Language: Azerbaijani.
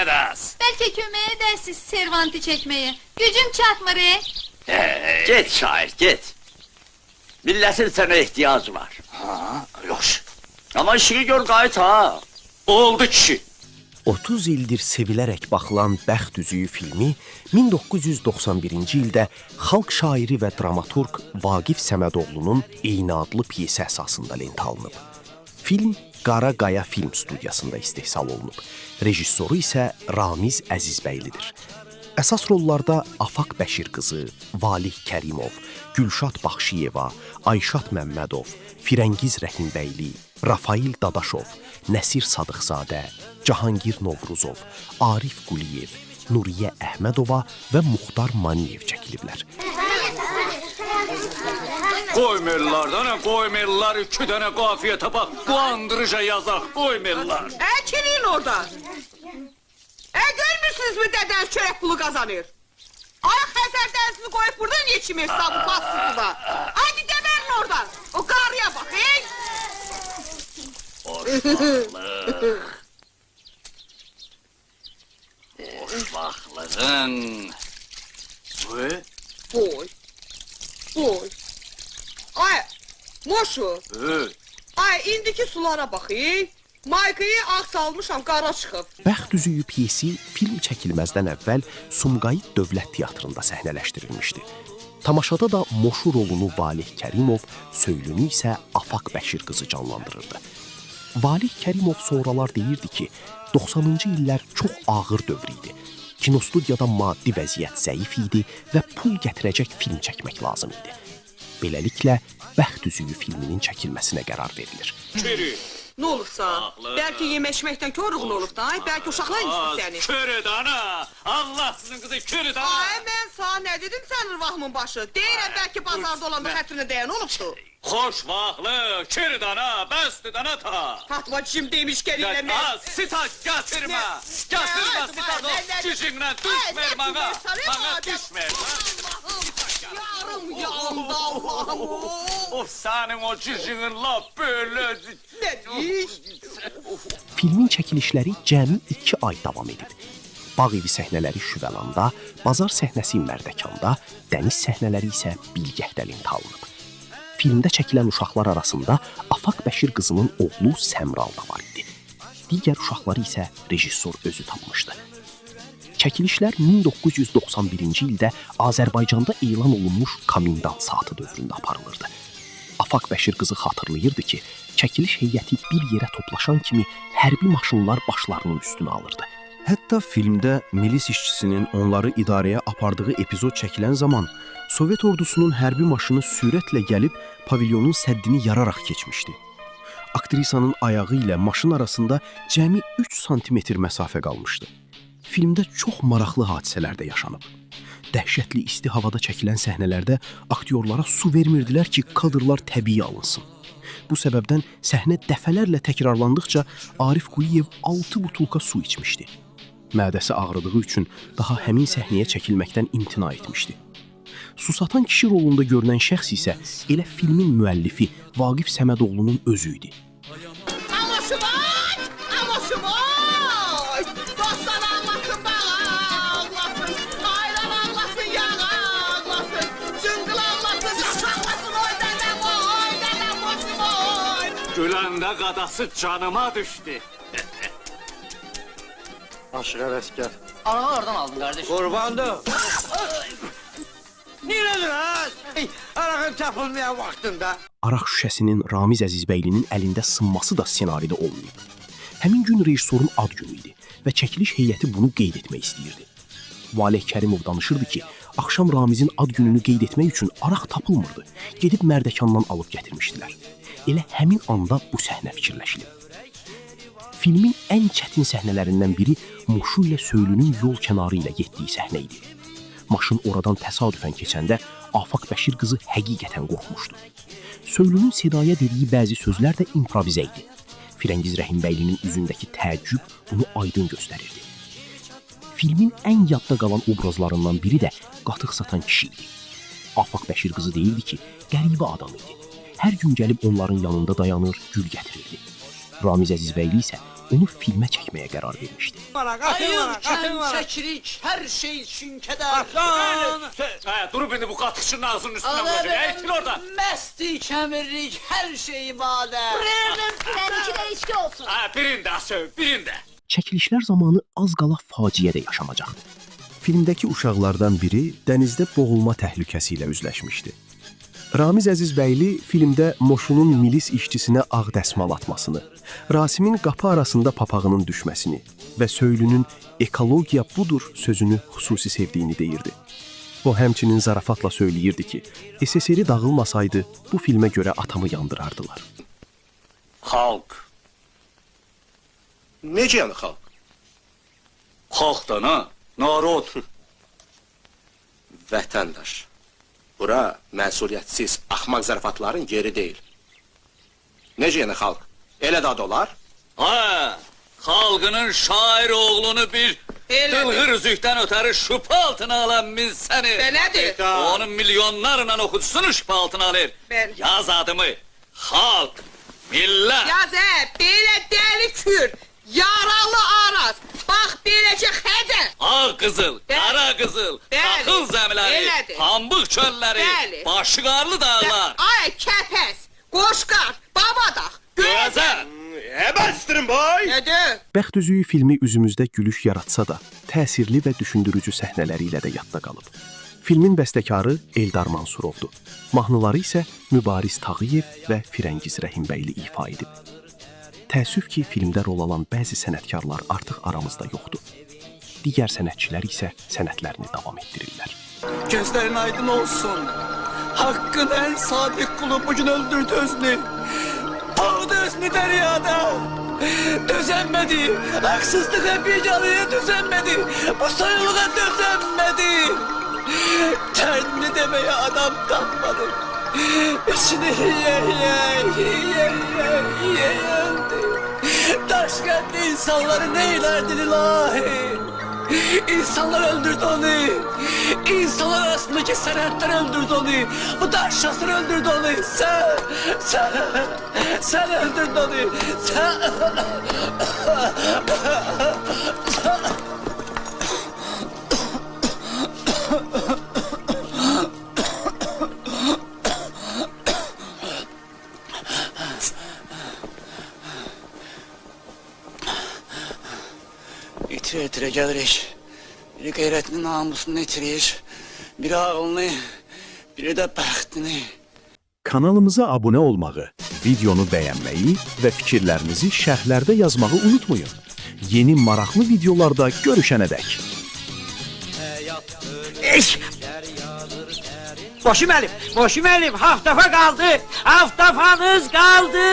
Nədas? Belki köməyə edəsiz servantı çəkməyə. Gücüm çatmır, Get şair, get. Milletin sana ihtiyacı var. Ha, yox. Ama işini gör qayıt ha. Oldu kişi. 30 ildir sevilərək baxılan Bəxt Üzüyü filmi 1991-ci ildə xalq şairi və dramaturq Vaqif Səmədoğlunun eyni adlı piyesi əsasında lentə alınıb. Film Qara Qaya Film Studiyasında istehsal olunub. Rejissoru isə Ramiz Əzizbəylidir. Əsas rollarda Afaq Bəşir qızı, Valih Kərimov, Gülşad Baxşiyeva, Ayşad Məmmədov, Firəngiz Rəhimbəyli, Rafail Dadaşov, Nəsir Sadıqzadə, Cahangir Novruzov, Arif Quliyev, Nuriyə Əhmədova və Muxtar Maniyev çəkiliblər. Qoymerlardan, qoymerlar 2 dənə qafiyə tapaq, qandırıca yazaq, qoymerlar. Kimin orada? Görmürsünüz mü deden çörek pulu kazanır? Ayak Xəzər dənizini koyup burada niye içim hesabı bastı da? Hadi geberin oradan. O qarıya bak, Hoşbaxlığın. Boy. Ay, Moşu. Ay, indiki sulara bak, Maykayı ağ salmışam, qara çıxıb. Bəxt Üzüyü piyesi film çəkilməzdən əvvəl Sumqayıt Dövlət Teatrında səhnələşdirilmişdi. Tamaşada da Moşu rolunu Valih Kərimov, Söylünü isə Afaq Bəşir qızı canlandırırdı. Valih Kərimov sonralar deyirdi ki, 90-cı illər çox ağır dövr idi. Kinostudiyada maddi vəziyyət zəif idi və pul gətirəcək film çəkmək lazım idi. Beləliklə, Bəxt Üzüyü filminin çəkilməsinə qərar verilir. Ne olursa, belki yemeşmekten körüğün olur da, belki uşaklar istiyor seni. Körüd ana, Allah sizin kızı körüd ana. Ay, ben sana ne dedim senin vahmın başı? Deyirəm, belki pazarda olanda xətrinə değən olubdu. Hoşbaxlıq, körüd ana, bəstid ana ta. Fatmacığım demiş gelinle mi? Sitat gətirmə, sitat o, cücünlə düşmər bana düşmər. Yarım yandı Allah'ım. O sənin o cücünün laf böyle... Filmin çəkilişləri cəmi 2 ay davam edib. Bağ evi səhnələri Şüvəlanda, bazar səhnəsi Mərdəkanda, dəniz səhnələri isə Bilgəhdə lentə alınıb. Filmdə çəkilən uşaqlar arasında Afaq Bəşir qızının oğlu Səmral da var idi. Digər uşaqları isə rejissor özü tapmışdı. Çəkilişlər 1991-ci ildə Azərbaycanda elan olunmuş komendant saatı dövründə aparılırdı. Afaq Bəşir qızı xatırlayırdı ki, çəkiliş heyəti bir yerə toplaşan kimi hərbi maşınlar başlarının üstünə alırdı. Hətta filmdə milis işçisinin onları idarəyə apardığı epizod çəkilən zaman Sovet ordusunun hərbi maşını sürətlə gəlib pavilyonun səddini yararaq keçmişdi. Aktrisanın ayağı ilə maşın arasında cəmi 3 santimetr məsafə qalmışdı. Filmdə çox maraqlı hadisələr də yaşanıb. Dəhşətli isti havada çəkilən səhnələrdə aktyorlara su vermirdilər ki, kadrlar təbii alınsın. Bu səbəbdən səhnə dəfələrlə təkrarlandıqca Arif Quliyev 6 butulka su içmişdi. Mədəsi ağrıdığı üçün daha həmin səhnəyə çəkilməkdən imtina etmişdi. Susatan kişi rolunda görünən şəxs isə elə filmin müəllifi Vaqif Səmədoğlunun özü idi. Güləndə qadası canıma düşdü. Aşıq əvəskər. Arağı oradan aldın kardeş. Qurbandı. Neredir ha? Arağın tapılmayan vaxtında. Araq şüşəsinin Ramiz Əzizbəylinin əlində sınması da ssenaride olmayıb. Həmin gün rejissorun ad günü idi və çəkiliş heyəti bunu qeyd etmək istəyirdi. Valih Kərimov danışırdı ki, axşam Ramizin ad gününü qeyd etmək üçün araq tapılmırdı. Gedib Mərdəkandan alıb gətirmişdilər. Elə həmin anda bu səhnə fikirləşilib. Filmin ən çətin səhnələrindən biri Moşu ilə Söylünün yol kənarı ilə getdiyi səhnə idi. Maşın oradan təsadüfən keçəndə Afaq Bəşir qızı həqiqətən qorxmuşdu. Söylünün Sedaya dediyi bəzi sözlər də improvizə idi. Firəngiz Rəhimbəylinin üzündəki təəccüb bunu aydın göstərirdi. Filmin ən yadda qalan obrazlarından biri də qatıq satan kişi idi. Afaq Bəşir qızı deyildi ki, qəribə adam idi. Hər gün gəlib onların yanında dayanır, gül gətirirdi. Ramiz Əzizbəyli isə onu filmə çəkməyə qərar vermişdi. çəkirik, hər şey şünkədər. Dur beni bu katıkçının ağzının üstüne koyacak. Eğitin oradan. Məsti kəmirrik, hər şey madər. Seninki de içki olsun. Birinde söv, birinde. Çəkilişlər zamanı az qala faciə də yaşanacaqdı. Filmdəki uşaqlardan biri dənizdə boğulma təhlükəsi ilə üzləşmişdi. Ramiz Əzizbəyli filmdə Moşunun milis işçisinə ağ dəsmal atmasını, Rasimin qapı arasında papağının düşməsini və Söylünün ekologiya budur sözünü xüsusi sevdiyini deyirdi. O həmçinin zarafatla söyləyirdi ki, SSR dağılmasaydı bu filmə görə atamı yandırardılar. Halk. Necə yəni xalq? Halktan ha. Narod. Vətəndaş. Bura məsuliyyətsiz, axmaq zarafatların yeri deyil. Necə yəni xalq? Elə də olar? Ha. Halkının şair oğlunu bir dılgır üzükten öteri şüphe altına alan biz seni. Belədir. Onun milyonlarla okucusunu şüphe altına alır. Ben. Yaz adımı. Halk. Millet. Yaz belə dəli kür, yaralı araz. Bax beləcə xəcər. Ağ qızıl, qara qızıl, Bəli, taxıl zəmiləri, elədir. pambıq çölləri, Bəli. başıqarlı dağlar. Ay kəpəz, qoşqar, babadaq, Gözəl. Əbəstirin boy! Nədir? Bəxt üzüyü filmi üzümüzdə gülüş yaratsa da, təsirli və düşündürücü səhnələri ilə də yadda qalıb. Filmin bəstəkarı Eldar Mansurovdur. Mahnıları isə Mübariz Tağıyev və Firəngiz Rəhimbəyli ifa edib. Təəssüf ki, filmdə rol alan bəzi sənətkarlar artıq aramızda yoxdur. Digər sənətçilər isə sənətlərini davam etdirirlər. Gözlerin aydın olsun. Hakkın en sadık kulu bugün öldürdü özünü. Boğdu özünü deryada. Düzenmedi. Haksızlığa bir canlıya düzenmedi. Bu soyuluğa düzenmedi. Kendini demeye adam tapmadı. İçini yendi. Taşkentli insanları neylerdin ilahi? İnsanlar öldürdü onu. İnsanlar arasındaki senetler öldürdü onu. Bu taşşasır öldürdü onu. Sen öldürdün onu. İtire gelirik. Biri gayretini, namusunu itirir. Biri ağlını, biri de bəxtini. Kanalımıza abunə olmağı, videonu bəyənməyi və fikirlərinizi şərhlərdə yazmağı unutmayın. Yeni maraqlı videolarda görüşənədək. Boşu müəllim, haftafa kaldı. Haftafanız kaldı.